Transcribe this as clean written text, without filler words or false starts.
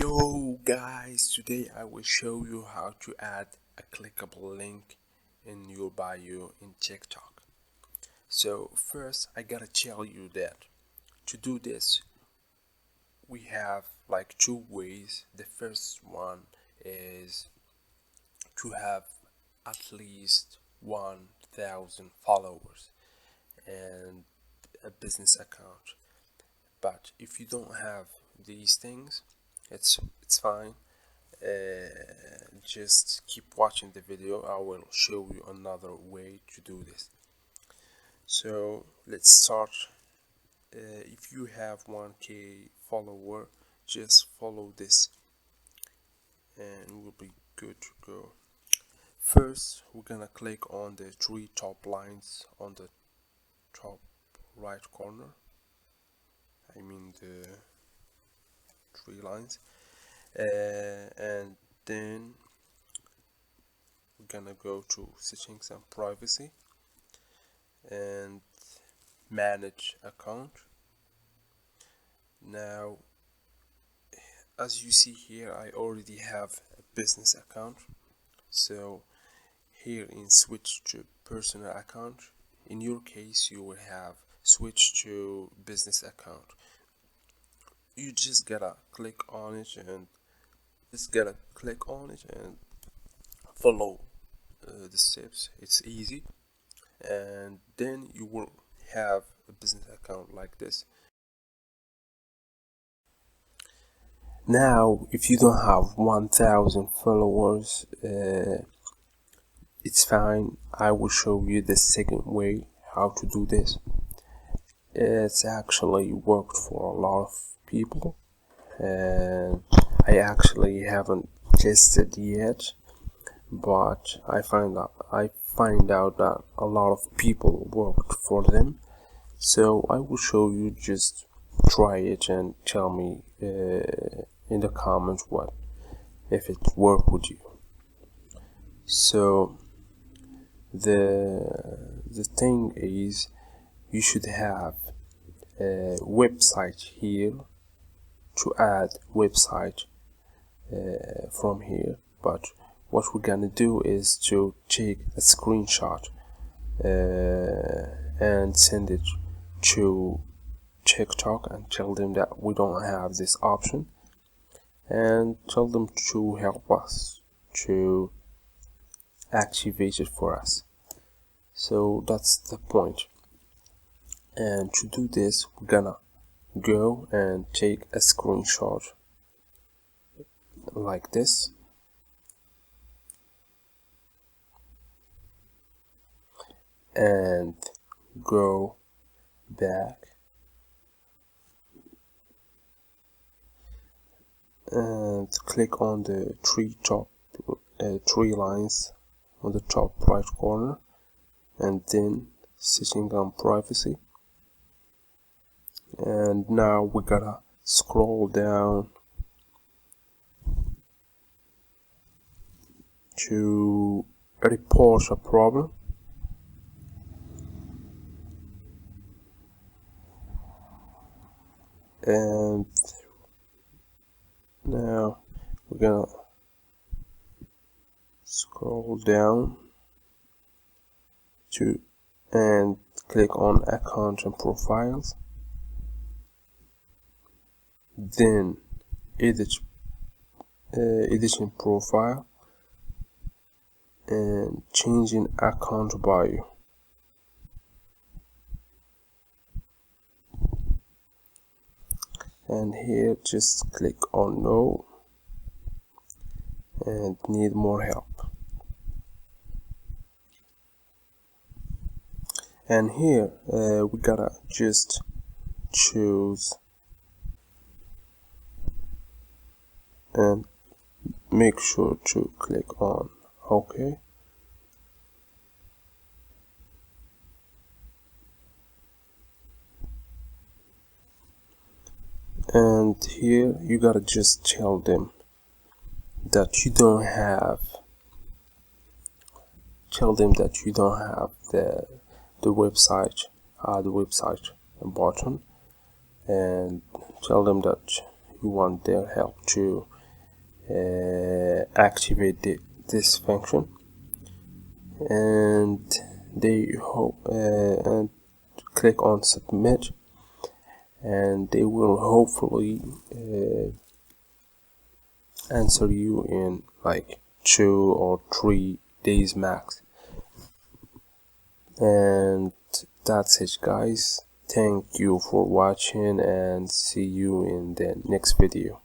Yo guys, today I will show you how to add a clickable link in your bio in TikTok. So first I gotta tell you that to do this we have like two ways. The first one is to have at least 1,000 followers and a business account. But if you don't have these things, it's fine. Just keep watching the video. I will show you another way to do this. So let's start. If you have 1k follower, just follow this and we'll be good to go. First we're gonna click on the three top lines on the top right corner. I mean the three lines, and then we're gonna go to settings and privacy and manage account. Now as you see here, I already have a business account, so here in switch to personal account, in your case you will have switch to business account. You just gotta click on it and follow the steps. It's easy, and then you will have a business account like this. Now if you don't have 1,000 followers, it's fine. I will show you the second way how to do this. It's actually worked for a lot of people, and I actually haven't tested yet, but I find out that a lot of people worked for them. So I will show you. Just try it and tell me in the comments what if it worked with you. So the thing is, you should have a website here to add website from here. But what we're gonna do is to take a screenshot and send it to TikTok and tell them that we don't have this option, and tell them to help us to activate it for us. So that's the point. And to do this, we're gonna go and take a screenshot like this, and go back and click on the three lines on the top right corner, and then setting on privacy. And now we gotta scroll down to report a problem. And now we're gonna scroll down to and click on account and profiles, then editing profile and changing account bio. And here just click on no and need more help. And here we gotta just choose and make sure to click on OK. And here you gotta just tell them that you don't have the website button, and tell them that you want their help to activate this function, and they hope and click on submit, and they will hopefully answer you in like 2 or 3 days max. And that's it, guys. Thank you for watching, and see you in the next video.